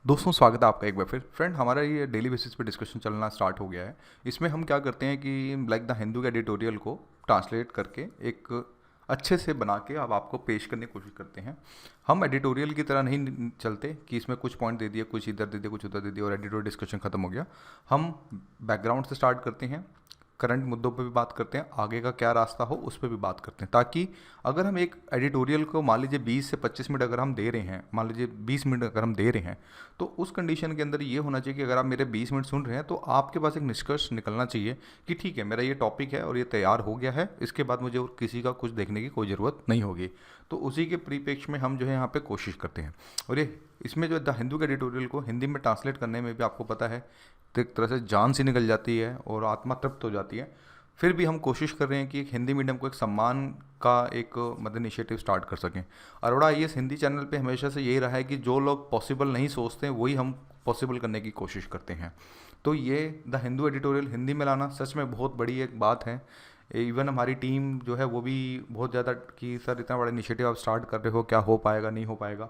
दोस्तों, स्वागत है आपका एक बार फिर। फ्रेंड, हमारा ये डेली बेसिस पे डिस्कशन चलना स्टार्ट हो गया है। इसमें हम क्या करते हैं कि लाइक द हिंदू के एडिटोरियल को ट्रांसलेट करके एक अच्छे से बना के अब आपको पेश करने की कोशिश करते हैं। हम एडिटोरियल की तरह नहीं चलते कि इसमें कुछ पॉइंट दे दिए, कुछ इधर दे दिया, कुछ उधर दे दिया और एडिटोरियल डिस्कशन खत्म हो गया। हम बैकग्राउंड से स्टार्ट करते हैं, करंट मुद्दों पे भी बात करते हैं, आगे का क्या रास्ता हो उस पर भी बात करते हैं, ताकि अगर हम एक एडिटोरियल को मान लीजिए 20 से 25 मिनट अगर हम दे रहे हैं, मान लीजिए 20 मिनट अगर हम दे रहे हैं, तो उस कंडीशन के अंदर ये होना चाहिए कि अगर आप मेरे 20 मिनट सुन रहे हैं तो आपके पास एक निष्कर्ष निकलना चाहिए कि ठीक है, मेरा ये टॉपिक है और ये तैयार हो गया है, इसके बाद मुझे और किसी का कुछ देखने की कोई ज़रूरत नहीं होगी। तो उसी के परिप्रेक्ष्य में हम जो है यहाँ पे कोशिश करते हैं। और ये इसमें जो द हिंदू के एडिटोरियल को हिंदी में ट्रांसलेट करने में भी आपको पता है, तो एक तरह से जान सी निकल जाती है और आत्मा तृप्त हो जाती है। फिर भी हम कोशिश कर रहे हैं कि एक हिंदी मीडियम को एक सम्मान का एक मतलब इनिशिएटिव स्टार्ट कर सकें। अरोड़ा आईएएस हिंदी चैनल पे हमेशा से यही रहा है कि जो लोग पॉसिबल नहीं सोचते हैं वही हम पॉसिबल करने की कोशिश करते हैं। तो ये द हिंदू एडिटोरियल हिंदी में लाना सच में बहुत बड़ी एक बात है। इवन हमारी टीम जो है वो भी बहुत ज़्यादा कि सर इतना बड़ा इनिशिएटिव आप स्टार्ट कर रहे हो, क्या हो पाएगा नहीं हो पाएगा,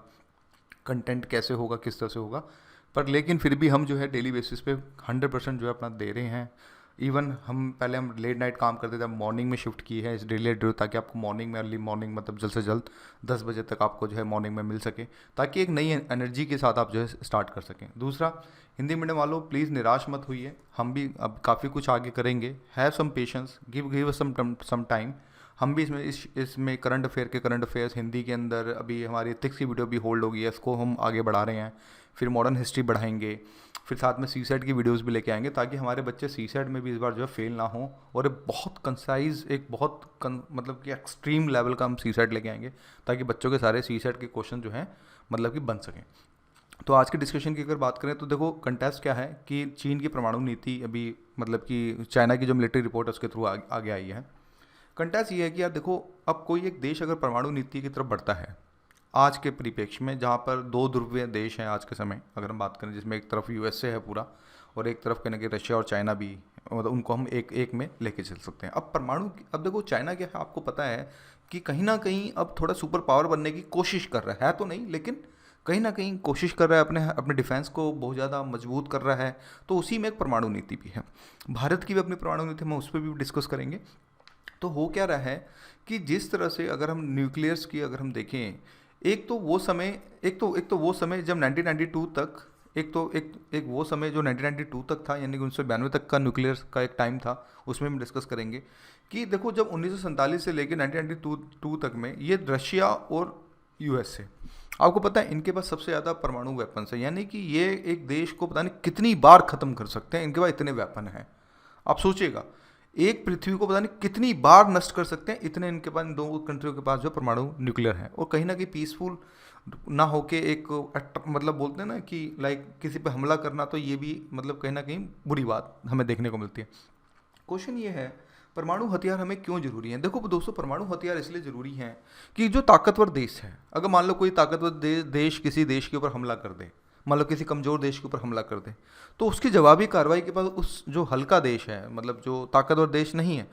कंटेंट कैसे होगा, किस तरह से होगा। पर लेकिन फिर भी हम जो है डेली बेसिस पे 100% जो है अपना दे रहे हैं। इवन हम लेट नाइट काम करते थे, अब मॉर्निंग में शिफ्ट की है इस डेली एडिटोरियल, ताकि आपको मॉर्निंग में अर्ली मॉर्निंग मतलब जल्द से जल्द 10 बजे तक आपको जो है मॉर्निंग में मिल सके, ताकि एक नई एनर्जी के साथ आप जो है स्टार्ट कर सकें। दूसरा, हिंदी मीडियम वालों प्लीज़ निराश मत होइए, हम भी अब काफ़ी कुछ आगे करेंगे। Have some patience, give some time. हम भी इसमें करंट अफेयर्स हिंदी के अंदर अभी हमारी एथिक्स की वीडियो भी होल्ड होगी है, इसको हम आगे बढ़ा रहे हैं। फिर मॉडर्न हिस्ट्री बढ़ाएंगे, फिर साथ में सी सेट की वीडियोस भी लेके आएंगे, ताकि हमारे बच्चे सी सेट में भी इस बार जो है फेल ना हो। और एक बहुत कंसाइज एक बहुत मतलब कि एक्सट्रीम लेवल का हम सी सेट लेके आएंगे, ताकि बच्चों के सारे सी सेट के क्वेश्चन जो हैं मतलब कि बन सकें। तो आज की डिस्कशन की अगर बात करें तो देखो, कंटेस्ट क्या है कि चीन की परमाणु नीति अभी मतलब कि चाइना की जो मिलिट्री रिपोर्ट है उसके थ्रू आगे आई है। कंटेस्ट ये है कि यार देखो, अब कोई एक देश अगर परमाणु नीति की तरफ बढ़ता है आज के परिप्रेक्ष्य में, जहाँ पर दो ध्रुवीय देश हैं आज के समय अगर हम बात करें, जिसमें एक तरफ यूएसए है पूरा और एक तरफ कहीं ना कहीं रशिया और चाइना भी, मतलब उनको हम एक एक में लेके चल सकते हैं। अब अब देखो चाइना क्या है, आपको पता है कि कहीं ना कहीं अब थोड़ा सुपर पावर बनने की कोशिश कर रहा है तो नहीं, लेकिन कहीं ना कहीं कोशिश कर रहा है, अपने अपने डिफेंस को बहुत ज़्यादा मजबूत कर रहा है। तो उसी में एक परमाणु नीति भी है। भारत की भी अपनी परमाणु नीति, हम उस पर भी डिस्कस करेंगे। तो हो क्या रहा है कि जिस तरह से अगर हम न्यूक्लियर्स की अगर हम देखें, एक तो वो समय जब 1992 तक, एक वो समय जो 1992 तक था, यानी कि 1992 तक का न्यूक्लियर का एक टाइम था, उसमें हम डिस्कस करेंगे कि देखो जब 1947 से लेकर 1992 तक में ये रशिया और यूएसए, आपको पता है इनके पास सबसे ज़्यादा परमाणु वेपन्स है, यानी कि ये एक देश को पता नहीं कितनी बार ख़त्म कर सकते हैं, इनके पास इतने वेपन हैं। आप सोचिएगा, एक पृथ्वी को पता नहीं कितनी बार नष्ट कर सकते हैं, इतने इनके पास, इन दो कंट्रियों के पास जो परमाणु न्यूक्लियर है। और कहीं ना कहीं पीसफुल ना होके एक मतलब बोलते हैं ना कि लाइक किसी पे हमला करना, तो ये भी मतलब कहीं ना कहीं बुरी बात हमें देखने को मिलती है। क्वेश्चन ये है, परमाणु हथियार हमें क्यों जरूरी हैं? देखो दोस्तों, परमाणु हथियार इसलिए जरूरी हैं कि जो ताकतवर देश है, अगर मान लो कोई ताकतवर देश किसी देश के ऊपर हमला कर दे, मान लो किसी कमज़ोर देश के ऊपर हमला कर दे, तो उसकी जवाबी कार्रवाई के पास उस जो हल्का देश है, मतलब जो ताकतवर देश नहीं है,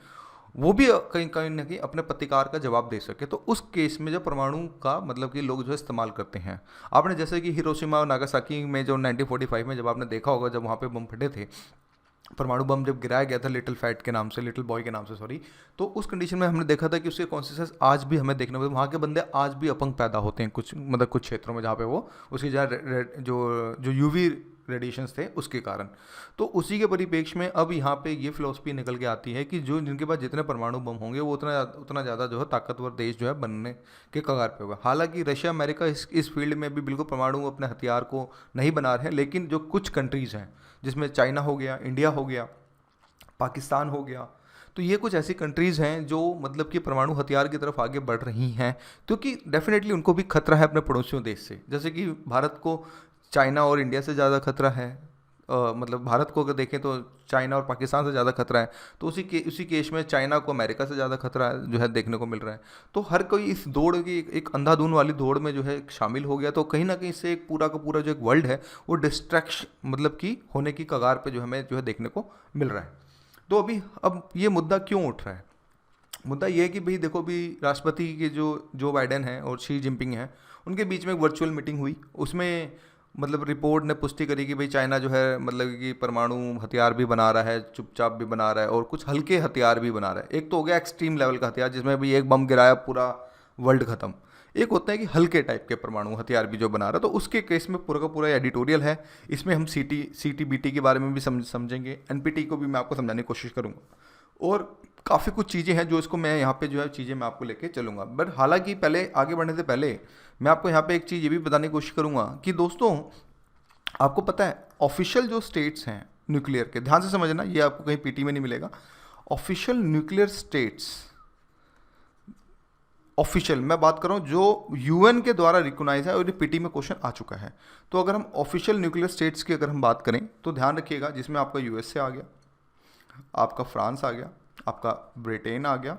वो भी कहीं कहीं ना कहीं अपने प्रतिकार का जवाब दे सके। तो उस केस में जब परमाणु का मतलब कि लोग जो है इस्तेमाल करते हैं, आपने जैसे कि हिरोशिमा और नागासाकी में जो 1945 में जब आपने देखा होगा, जब वहाँ पे बम फटे थे, परमाणु बम जब गिराया गया था लिटिल फैट के नाम से, लिटिल बॉय के नाम से सॉरी, तो उस कंडीशन में हमने देखा था कि उसके कॉन्सिक्वेंस आज भी हमें देखने को, वहाँ के बंदे आज भी अपंग पैदा होते हैं कुछ मतलब कुछ क्षेत्रों में, जहाँ पे वो उसकी जो जो यूवी रेडिएशंस थे उसके कारण। तो उसी के परिप्रेक्ष्य में अब यहाँ पे ये फिलोसफी निकल के आती है कि जो जिनके पास जितने परमाणु बम होंगे वो उतना उतना ज़्यादा जो है ताकतवर देश जो है बनने के कगार पे होगा। हालांकि रशिया अमेरिका इस फील्ड में भी बिल्कुल परमाणु अपने हथियार को नहीं बना रहे हैं, लेकिन जो कुछ कंट्रीज़ हैं, जिसमें चाइना हो गया, इंडिया हो गया, पाकिस्तान हो गया, तो ये कुछ ऐसी कंट्रीज़ हैं जो मतलब कि परमाणु हथियार की तरफ आगे बढ़ रही हैं, क्योंकि डेफिनेटली उनको भी खतरा है अपने पड़ोसियों देश से। जैसे कि भारत को चाइना और इंडिया से ज़्यादा खतरा है, मतलब भारत को अगर देखें तो चाइना और पाकिस्तान से ज़्यादा खतरा है, तो उसी केस में चाइना को अमेरिका से ज़्यादा खतरा जो है देखने को मिल रहा है। तो हर कोई इस दौड़ की एक अंधाधुन वाली दौड़ में जो है शामिल हो गया, तो कहीं ना कहीं इससे एक पूरा का पूरा जो एक वर्ल्ड है वो डिस्ट्रैक्शन मतलब कि होने की कगार पे जो हमें जो है देखने को मिल रहा है। तो अब ये मुद्दा क्यों उठ रहा है? मुद्दा ये है कि भाई देखो, भी राष्ट्रपति के जो जो बाइडेन हैं और शी जिनपिंग हैं, उनके बीच में एक वर्चुअल मीटिंग हुई, उसमें मतलब रिपोर्ट ने पुष्टि करी कि भाई चाइना जो है मतलब कि परमाणु हथियार भी बना रहा है, चुपचाप भी बना रहा है, और कुछ हल्के हथियार भी बना रहा है। एक तो हो गया एक्सट्रीम लेवल का हथियार जिसमें भी एक बम गिराया पूरा वर्ल्ड खत्म। एक होता है कि हल्के टाइप के परमाणु हथियार भी जो बना रहा है, तो उसके केस में पूरा का पूरा एडिटोरियल है। इसमें हम CTBT के बारे में भी समझेंगे, NPT को भी मैं आपको समझाने की कोशिश करूँगा, और काफ़ी कुछ चीज़ें हैं जो इसको मैं यहाँ पे जो है चीज़ें मैं आपको लेके चलूँगा। बट हालांकि पहले आगे बढ़ने से पहले मैं आपको यहाँ पे एक चीज़ ये भी बताने की कोशिश करूँगा कि दोस्तों आपको पता है ऑफिशियल जो स्टेट्स हैं न्यूक्लियर के, ध्यान से समझना, ये आपको कहीं पीटी में नहीं मिलेगा। ऑफिशियल न्यूक्लियर स्टेट्स, ऑफिशियल मैं बात कर रहा हूँ जो UN के द्वारा रिकॉग्नाइज है, और ये पीटी में क्वेश्चन आ चुका है। तो अगर हम ऑफिशियल न्यूक्लियर स्टेट्स की अगर हम बात करें तो ध्यान रखिएगा, जिसमें आपका USA आ गया, आपका फ्रांस आ गया, आपका ब्रिटेन आ गया,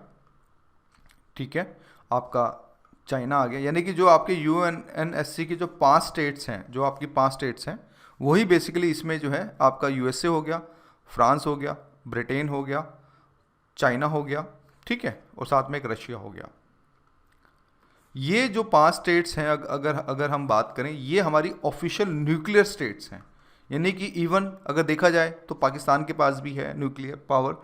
ठीक है, आपका चाइना आ गया। यानी कि जो आपके UNSC की जो 5 स्टेट्स हैं, जो आपकी 5 स्टेट्स हैं, वही बेसिकली इसमें जो है आपका USA हो गया, फ्रांस हो गया, ब्रिटेन हो गया, चाइना हो गया, ठीक है, और साथ में एक रशिया हो गया। ये जो 5 स्टेट्स हैं अगर अगर हम बात करें, ये हमारी ऑफिशियल न्यूक्लियर स्टेट्स हैं। यानी कि इवन अगर देखा जाए तो पाकिस्तान के पास भी है न्यूक्लियर पावर,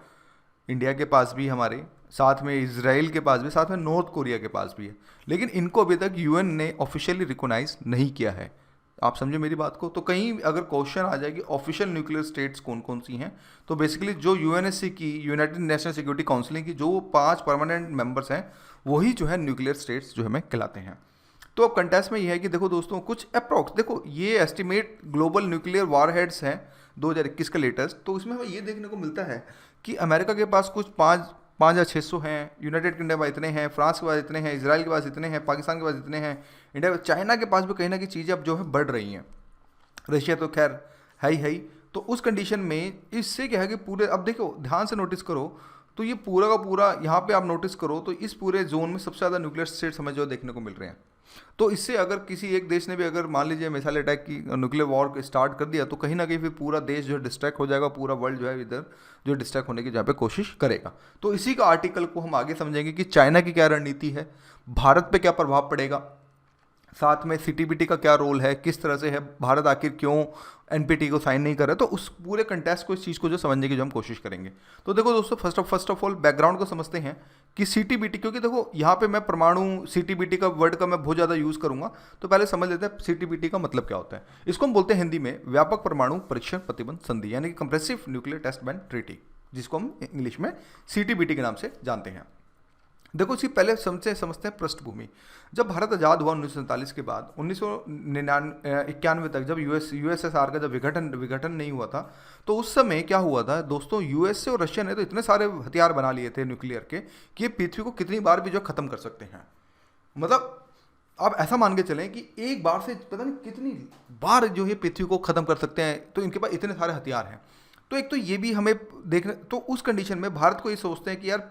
इंडिया के पास भी, हमारे साथ में इजराइल के पास भी, साथ में नॉर्थ कोरिया के पास भी है, लेकिन इनको अभी तक UN ने ऑफिशियली रिकॉग्नाइज नहीं किया है। आप समझे मेरी बात को। तो कहीं अगर क्वेश्चन आ जाए कि ऑफिशियल न्यूक्लियर स्टेट्स कौन कौन सी हैं, तो बेसिकली जो UNSC की, यूनाइटेड नेशनल सिक्योरिटी काउंसिल की जो 5 परमानेंट मेंबर्स हैं, वही जो है न्यूक्लियर स्टेट्स जो हमें कहलाते हैं। तो अब कंटेस्ट में ये है कि देखो दोस्तों, कुछ अप्रॉक्स देखो, ये एस्टिमेट ग्लोबल न्यूक्लियर वारहेड्स हैं 2021 का लेटेस्ट, तो इसमें हमें ये देखने को मिलता है कि अमेरिका के पास कुछ 5,600 हैं, यूनाइटेड किंगडम के पास इतने हैं, फ्रांस के पास इतने हैं, इसराइल के पास इतने हैं, पाकिस्तान के पास इतने हैं, इंडिया, चाइना के पास भी कहीं ना कहीं चीज़ें अब जो है बढ़ रही हैं, रशिया तो खैर है ही। तो उस कंडीशन में इससे क्या है कि पूरे, अब देखो ध्यान से नोटिस करो, तो ये पूरा का पूरा यहाँ पे आप नोटिस करो तो इस पूरे जोन में सबसे ज़्यादा न्यूक्लियर स्टेट्स हमें जो देखने को मिल रहे हैं। तो इससे अगर किसी एक देश ने भी अगर मान लीजिए मिसाइल अटैक की, न्यूक्लियर वॉर स्टार्ट कर दिया, तो कहीं ना कहीं फिर पूरा देश जो है डिस्ट्रैक्ट हो जाएगा, पूरा वर्ल्ड जो है इधर जो डिस्ट्रैक्ट होने की जहाँ पे कोशिश करेगा। तो इसी का आर्टिकल को हम आगे समझेंगे कि चाइना की क्या रणनीति है, भारत पे क्या प्रभाव पड़ेगा, साथ में CTBT का क्या रोल है, किस तरह से है, भारत आखिर क्यों NPT को साइन नहीं कर रहा है। तो उस पूरे कंटेस्ट को, इस चीज़ को जो समझने की जो हम कोशिश करेंगे। तो देखो दोस्तों, फर्स्ट ऑफ ऑल बैकग्राउंड को समझते हैं कि CTBT, क्योंकि देखो यहाँ पे मैं परमाणु CTBT का वर्ड का मैं बहुत ज़्यादा यूज़ करूँगा, तो पहले समझ लेते हैं CTBT का मतलब क्या होता है। इसको हम बोलते हैं हिंदी में व्यापक परमाणु परीक्षण प्रतिबंध संधि, यानी कि comprehensive nuclear test ban treaty, जिसको हम इंग्लिश में CTBT के नाम से जानते हैं। देखो इसी पहले समझते हैं पृष्ठभूमि। जब भारत आज़ाद हुआ 1947 के बाद, 1991 तक जब USSR का जब विघटन नहीं हुआ था, तो उस समय क्या हुआ था दोस्तों, USA और रशिया ने तो इतने सारे हथियार बना लिए थे न्यूक्लियर के कि ये पृथ्वी को कितनी बार भी जो ख़त्म कर सकते हैं। मतलब आप ऐसा मान के चलें कि एक बार से पता नहीं कितनी बार जो है पृथ्वी को ख़त्म कर सकते हैं, तो इनके पास इतने सारे हथियार हैं। तो एक तो ये भी हमें देखने, तो उस कंडीशन में भारत को ये सोचते हैं कि यार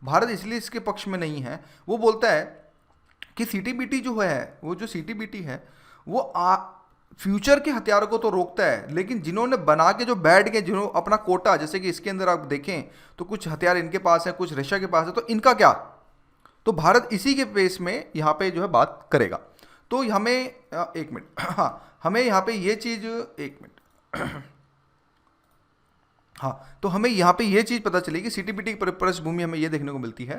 भारत इसलिए इसके पक्ष में नहीं है, वो बोलता है कि CTBT जो है, वो जो CTBT है वो फ्यूचर के हथियारों को तो रोकता है, लेकिन जिन्होंने बना के जो बैठ गए, जिन्होंने अपना कोटा, जैसे कि इसके अंदर आप देखें तो कुछ हथियार इनके पास है, कुछ रशिया के पास है, तो इनका क्या, तो भारत इसी के बेस में यहाँ पे जो है बात करेगा। तो हमें एक मिनट, हाँ हमें यहाँ पे ये चीज़, एक मिनट, हाँ, तो हमें यहाँ पे ये चीज़ पता चली कि CTBT की पृष्ठभूमि हमें ये देखने को मिलती है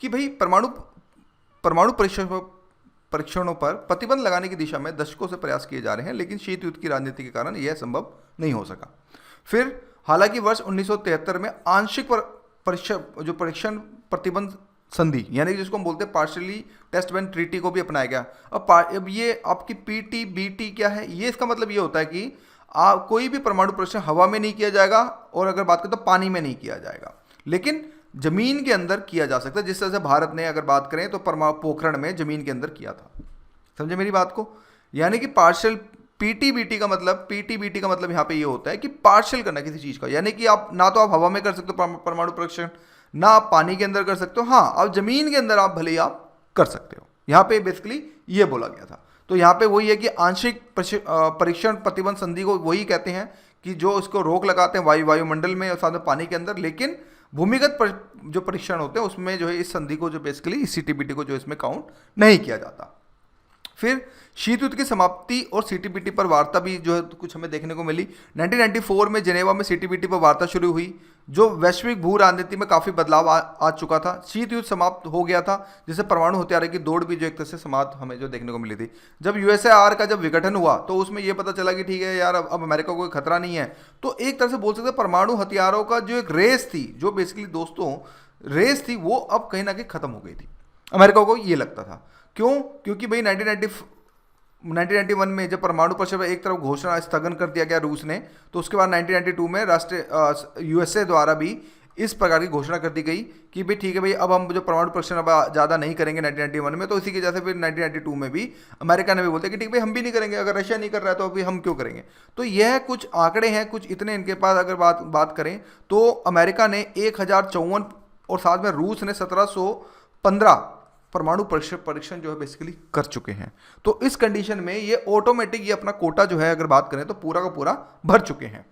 कि भाई परमाणु परीक्षणों पर प्रतिबंध लगाने की दिशा में दशकों से प्रयास किए जा रहे हैं, लेकिन शीत युद्ध की राजनीति के कारण यह संभव नहीं हो सका। फिर हालांकि वर्ष 1973 में आंशिक परीक्षण प्रतिबंध संधि, यानी कि जिसको हम बोलते हैं पार्शियली टेस्ट बैन ट्रीटी, को भी अपनाया गया। अब ये आपकी PTBT क्या है, ये इसका मतलब ये होता है कि कोई भी परमाणु परीक्षण हवा में नहीं किया जाएगा, और अगर बात करें तो पानी में नहीं किया जाएगा, लेकिन जमीन के अंदर किया जा सकता है। जिस तरह से भारत ने अगर बात करें तो पोखरण में जमीन के अंदर किया था। समझे मेरी बात को। यानी कि पार्शियल PTBT का मतलब यहाँ पे ये होता है कि पार्शियल करना किसी चीज़ का, यानी कि आप ना तो आप हवा में कर सकते हो परमाणु परीक्षण, ना आप पानी के अंदर कर सकते हो, हाँ आप जमीन के अंदर आप भले ही आप कर सकते हो। यहाँ पे बेसिकली ये बोला गया था। तो यहाँ पे वही है कि आंशिक परीक्षण प्रतिबंध संधि को वही कहते हैं कि जो इसको रोक लगाते हैं वायुमंडल में और साथ में पानी के अंदर, लेकिन भूमिगत जो परीक्षण होते हैं उसमें जो है इस संधि को जो बेसिकली इस CTBT को जो इसमें काउंट नहीं किया जाता। फिर शीत युद्ध की समाप्ति और सीटीबीटी पर वार्ता भी जो है कुछ हमें देखने को मिली। 1994 में जेनेवा में सीटीबीटी पर वार्ता शुरू हुई, जो वैश्विक भू राजनीति में काफ़ी बदलाव आ चुका था। शीत युद्ध समाप्त हो गया था, जिससे परमाणु हथियार की दौड़ भी जो एक तरह से समाप्त हमें जो देखने को मिली थी। जब यूएसएआर का जब विघटन हुआ तो उसमें यह पता चला कि ठीक है यार, अब अमेरिका को कोई खतरा नहीं है। तो एक तरह से बोल सकते हैं परमाणु हथियारों का जो एक रेस थी, जो बेसिकली दोस्तों रेस थी, वो अब कहीं ना कहीं खत्म हो गई थी। अमेरिका को ये लगता था। क्यों? क्योंकि भाई 1991 में जब परमाणु परिषद एक तरफ घोषणा स्थगन कर दिया गया रूस ने, तो उसके बाद 1992 में राष्ट्रीय यूएसए द्वारा भी इस प्रकार की घोषणा कर दी गई कि भाई ठीक है भाई, अब हम जो परमाणु परीक्षण अब ज़्यादा नहीं करेंगे 1991 में। तो इसी की वजह से फिर 1992 में भी अमेरिका ने भी बोलते कि ठीक भाई हम भी नहीं करेंगे, अगर रशिया नहीं कर रहा है तो अभी हम क्यों करेंगे। तो यह कुछ आंकड़े हैं, कुछ इतने इनके पास अगर बात करें तो अमेरिका ने 1054 और साथ में रूस ने 1715 परमाणु परीक्षण जो है बेसिकली कर चुके हैं। तो इस कंडीशन में ये ऑटोमेटिक ये अपना कोटा जो है अगर बात करें तो पूरा का पूरा भर चुके हैं।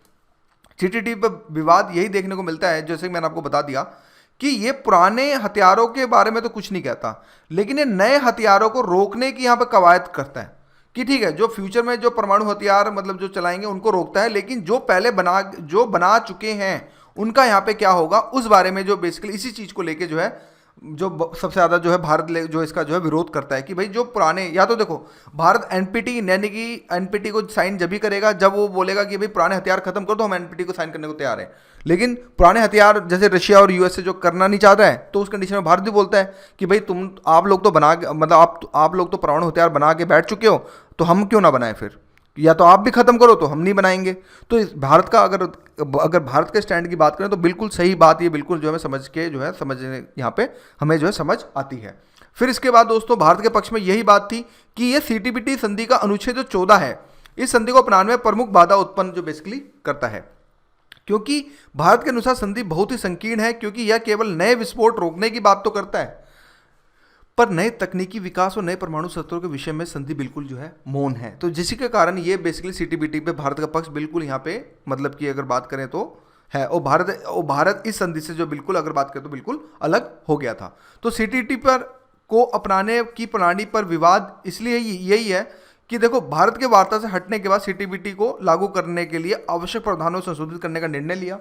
सीटीबीटी पर विवाद यही देखने को मिलता है, जैसे कि मैंने आपको बता दिया कि ये पुराने हथियारों के बारे में तो कुछ नहीं कहता, लेकिन ये नए हथियारों को रोकने की यहाँ पर कवायद करता है कि ठीक है, जो फ्यूचर में जो परमाणु हथियार मतलब जो चलाएंगे उनको रोकता है, लेकिन जो पहले बना चुके हैं उनका यहाँ पे क्या होगा उस बारे में जो बेसिकली इसी चीज़ को लेके जो है जो सबसे ज़्यादा जो है भारत जो इसका जो है विरोध करता है कि भाई जो पुराने, या तो देखो भारत एनपीटी यानी कि एनपीटी को साइन जब भी करेगा जब वो बोलेगा कि भाई पुराने हथियार खत्म करो, तो हम एनपीटी को साइन करने को तैयार हैं। लेकिन पुराने हथियार जैसे रशिया और यूएसए जो करना नहीं चाहता है, तो उस कंडीशन में भारत भी बोलता है कि भाई आप लोग तो बना मतलब आप लोग तो परमाणु हथियार बना के बैठ चुके हो, तो हम क्यों ना बनाए फिर, या तो आप भी खत्म करो तो हम नहीं बनाएंगे। तो इस भारत का अगर भारत के स्टैंड की बात करें तो बिल्कुल सही बात, ये बिल्कुल जो है समझने यहाँ पे हमें जो है समझ आती है। फिर इसके बाद दोस्तों भारत के पक्ष में यही बात थी कि ये सीटीबीटी संधि का अनुच्छेद जो 14 है, इस संधि को अपनाने में प्रमुख बाधा उत्पन्न जो बेसिकली करता है, क्योंकि भारत के अनुसार संधि बहुत ही संकीर्ण है, क्योंकि यह केवल नए विस्फोट रोकने की बात तो करता है, पर नए तकनीकी विकास और नए परमाणु शस्त्रों के विषय में संधि बिल्कुल जो है मौन है। तो जिसके के कारण ये बेसिकली सीटीबीटी पे भारत का पक्ष बिल्कुल यहाँ पे मतलब कि अगर बात करें तो है, और भारत इस संधि से जो बिल्कुल अगर बात करें तो बिल्कुल अलग हो गया था। तो सीटीबीटी पर को अपनाने की प्रणाली पर विवाद इसलिए यही है कि देखो, भारत के वार्ता से हटने के बाद सीटीबीटी को लागू करने के लिए आवश्यक प्रावधानों को संशोधित करने का निर्णय लिया।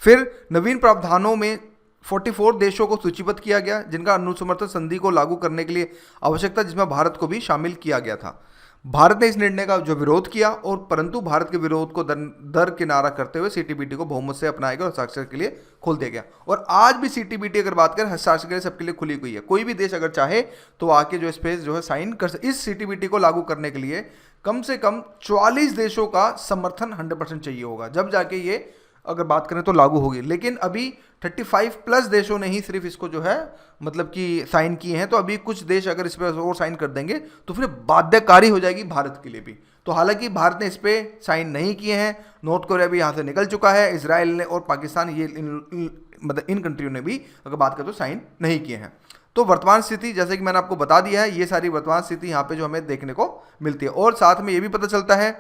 फिर नवीन प्रावधानों में 44 देशों को सूचीबद्ध किया गया जिनका अनुसमर्थन संधि को लागू करने के लिए आवश्यक था, जिसमें भारत को भी शामिल किया गया था। भारत ने इस निर्णय का जो विरोध किया, और परंतु भारत के विरोध को दरकिनारा करते हुए सीटीबीटी को बहुमत से अपनाया गया और हस्ताक्षर के लिए खोल दिया गया। और आज भी सीटीबीटी अगर बात करें हस्ताक्षर के लिए सबके लिए खुली हुई है। कोई भी देश अगर चाहे तो आके जो स्पेस जो है साइन कर सकते। इस सीटीबीटी को लागू करने के लिए कम से कम 44 देशों का समर्थन 100% चाहिए होगा, जब जाके ये अगर बात करें तो लागू होगी। लेकिन अभी 35 प्लस देशों ने ही सिर्फ इसको जो है मतलब कि साइन किए हैं। तो अभी कुछ देश अगर इस पर और साइन कर देंगे तो फिर बाध्यकारी हो जाएगी भारत के लिए भी। तो हालांकि भारत ने इस पर साइन नहीं किए हैं, नॉर्थ कोरिया भी यहाँ से निकल चुका है, इजराइल ने और पाकिस्तान ये मतलब इन कंट्रियों ने भी अगर बात करें तो साइन नहीं किए हैं। तो वर्तमान स्थिति जैसे कि मैंने आपको बता दिया है, ये सारी वर्तमान स्थिति यहाँ पे जो हमें देखने को मिलती है। और साथ में ये भी पता चलता है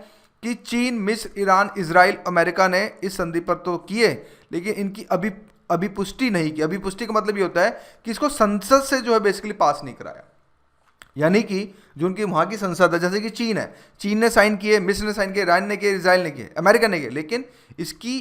कि चीन, मिस्र, ईरान, इजराइल, अमेरिका ने इस संधि पर तो किए, लेकिन इनकी अभी पुष्टि नहीं की। अभी पुष्टि का मतलब ये होता है कि इसको संसद से जो है बेसिकली पास नहीं कराया। यानी कि जो उनकी वहाँ की संसद है, जैसे कि चीन है, चीन ने साइन किए, मिस्र ने साइन किए, ईरान ने किए, इजराइल ने किए, अमेरिका ने किए, लेकिन इसकी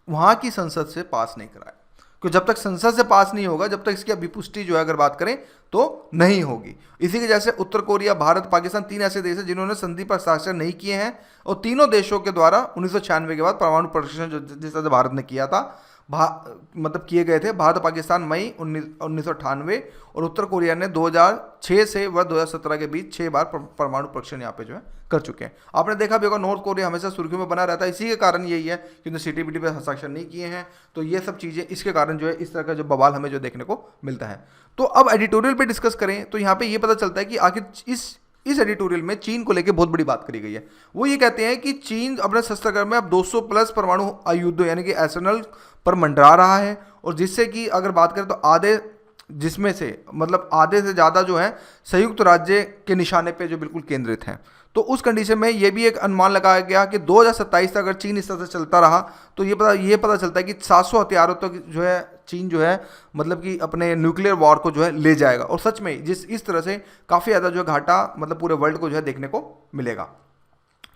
वहाँ की संसद से पास नहीं कराया। क्योंकि जब तक संसद से पास नहीं होगा, जब तक इसकी अभिपुष्टि जो है अगर बात करें तो नहीं होगी। इसी के जैसे उत्तर कोरिया, भारत, पाकिस्तान 3 ऐसे देश हैं जिन्होंने संधि पर हस्ताक्षर नहीं किए हैं, और तीनों देशों के द्वारा 1996 के बाद परमाणु परीक्षण जिस तरह से भारत ने किया था मतलब किए गए थे। भारत पाकिस्तान मई 1998 और उत्तर कोरिया ने 2006 से व 2017 के बीच 6 बार परमाणु परीक्षण यहाँ पे जो है कर चुके हैं। आपने देखा भी होगा नॉर्थ कोरिया हमेशा सुर्खियों में बना रहता है। इसी के कारण यही है कि सीटीबीटी पे हस्ताक्षर नहीं किए हैं। तो ये सब चीज़ें इसके कारण जो है इस तरह का जो बवाल हमें जो देखने को मिलता है। तो अब एडिटोरियल पे डिस्कस करें तो यहाँ पे ये पता चलता है कि आखिर इस एडिटोरियल में चीन को लेकर बहुत बड़ी बात करी गई है। वो ये कहते हैं कि चीन अपने शस्त्रागार में अब 200 प्लस परमाणु आयुध यानी कि आर्सेनल पर मंडरा रहा है, और जिससे कि अगर बात करें तो जिसमें से मतलब आधे से ज़्यादा जो है संयुक्त राज्य के निशाने पे जो बिल्कुल केंद्रित हैं। तो उस कंडीशन में ये भी एक अनुमान लगाया गया कि 2027 तक अगर चीन इस तरह से चलता रहा तो ये पता चलता है कि 700 हथियारों तक जो है चीन जो है मतलब कि अपने न्यूक्लियर वॉर को जो है ले जाएगा। और सच में इस तरह से काफ़ी ज़्यादा जो है घाटा मतलब पूरे वर्ल्ड को जो है देखने को मिलेगा।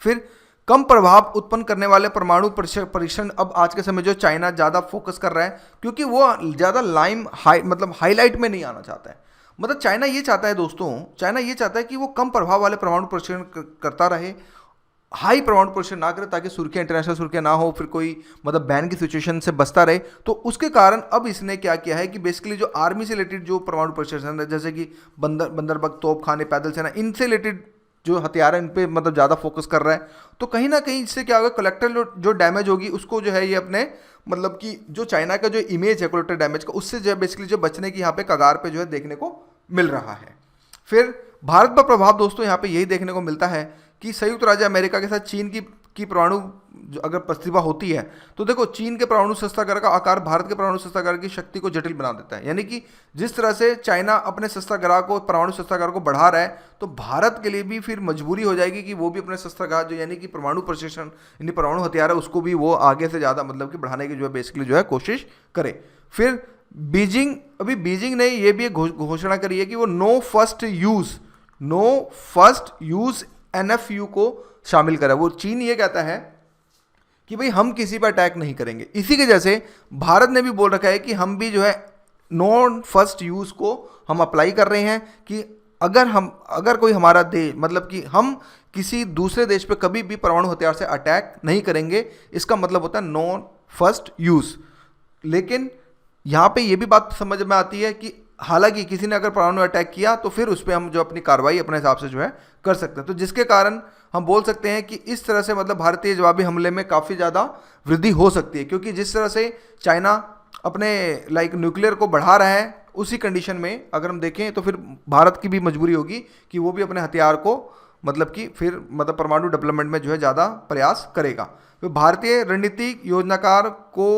फिर कम प्रभाव उत्पन्न करने वाले परमाणु परीक्षण अब आज के समय जो चाइना ज़्यादा फोकस कर रहा है, क्योंकि वो ज़्यादा मतलब हाईलाइट में नहीं आना चाहता है। मतलब चाइना ये चाहता है दोस्तों, चाइना ये चाहता है कि वो कम प्रभाव वाले परमाणु परीक्षण करता रहे, हाई परमाणु परीक्षण ना करे, ताकि सुर्खियाँ इंटरनेशनल सुर्खियाँ ना हो, फिर कोई मतलब बैन की सिचुएशन से बचता रहे। तो उसके कारण अब इसने क्या किया है कि बेसिकली जो आर्मी से रिलेटेड जो परमाणु परीक्षण है, जैसे कि बंदरबग, तोप खाने, पैदल सेना, इनसे रिलेटेड जो हथियार है इन पे मतलब ज़्यादा फोकस कर रहा है। तो कहीं ना कहीं इससे क्या होगा, कोलेक्टर जो डैमेज होगी उसको जो है ये अपने मतलब कि जो चाइना का जो इमेज है कोलेक्टर डैमेज का, उससे जो है बेसिकली जो बचने की यहाँ पे कगार पे जो है देखने को मिल रहा है। फिर भारत पर प्रभाव दोस्तों यहाँ पे यही देखने को मिलता है कि संयुक्त राज्य अमेरिका के साथ चीन की परमाणु अगर प्रतिभा होती है तो देखो चीन के परमाणु शस्त्रागार का आकार भारत के परमाणु शस्त्रागार की शक्ति को जटिल बना देता है। यानी कि जिस तरह से चाइना अपने शस्त्रागार को परमाणु शस्त्रागार को बढ़ा रहा है तो भारत के लिए भी फिर मजबूरी हो जाएगी कि वो भी अपने शस्त्रागार जो यानी कि परमाणु प्रशिक्षण यानी परमाणु हथियार है उसको भी वो आगे से ज़्यादा मतलब कि बढ़ाने की जो है बेसिकली जो है कोशिश करे। फिर बीजिंग ने ये भी घोषणा करी है कि वो नो फर्स्ट यूज NFU को शामिल करा। वो चीन ये कहता है कि भाई हम किसी पर अटैक नहीं करेंगे। इसी के जैसे भारत ने भी बोल रखा है कि हम भी जो है नॉन फर्स्ट यूज को हम अप्लाई कर रहे हैं कि अगर कोई हमारा देश मतलब कि हम किसी दूसरे देश पे कभी भी परमाणु हथियार से अटैक नहीं करेंगे, इसका मतलब होता है नॉन फर्स्ट यूज। लेकिन यहाँ पे ये भी बात समझ में आती है कि हालांकि किसी ने अगर परमाणु अटैक किया तो फिर उस पर हम जो अपनी कार्रवाई अपने हिसाब से जो है कर सकते हैं। तो जिसके कारण हम बोल सकते हैं कि इस तरह से मतलब भारतीय जवाबी हमले में काफ़ी ज़्यादा वृद्धि हो सकती है, क्योंकि जिस तरह से चाइना अपने न्यूक्लियर को बढ़ा रहा है उसी कंडीशन में अगर हम देखें तो फिर भारत की भी मजबूरी होगी कि वो भी अपने हथियार को मतलब कि फिर मतलब परमाणु डेवलपमेंट में जो है ज़्यादा प्रयास करेगा। तो भारतीय रणनीतिक योजनाकार को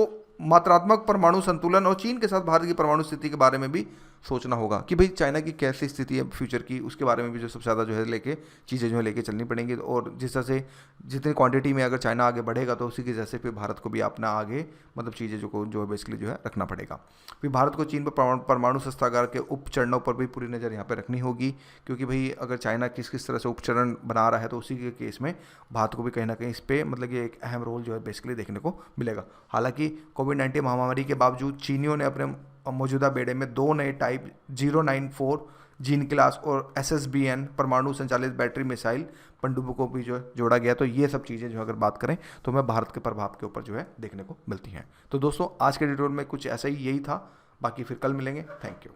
मात्रात्मक परमाणु संतुलन और चीन के साथ भारत की परमाणु स्थिति के बारे में भी सोचना होगा कि भाई चाइना की कैसी स्थिति है फ्यूचर की, उसके बारे में भी जो सबसे ज़्यादा जो है लेके चीज़ें जो है लेके चलनी पड़ेंगी। और जिस तरह से जितनी क्वांटिटी में अगर चाइना आगे बढ़ेगा तो उसी के जैसे फिर भारत को भी अपना आगे मतलब चीज़ें जो है बेसिकली जो है रखना पड़ेगा। फिर भारत को चीन पर परमाणु शस्त्रागार के उपचरणों पर भी पूरी नज़र यहाँ पर रखनी होगी, क्योंकि भाई अगर चाइना किस तरह से उपचरण बना रहा है तो उसी के केस में भारत को भी कहीं ना कहीं इस पर मतलब ये एक अहम रोल जो है बेसिकली देखने को मिलेगा। हालांकि कोविड-19 महामारी के बावजूद चीनियों ने अपने मौजूदा बेड़े में 2 नए टाइप 094 जीन क्लास और SSBN परमाणु संचालित बैटरी मिसाइल पनडुब्बी को भी जो है जोड़ा गया। तो ये सब चीज़ें जो अगर बात करें तो हमें भारत के प्रभाव के ऊपर जो है देखने को मिलती हैं। तो दोस्तों आज के ट्यूटोरियल में कुछ ऐसा ही यही था, बाकी फिर कल मिलेंगे। Thank you.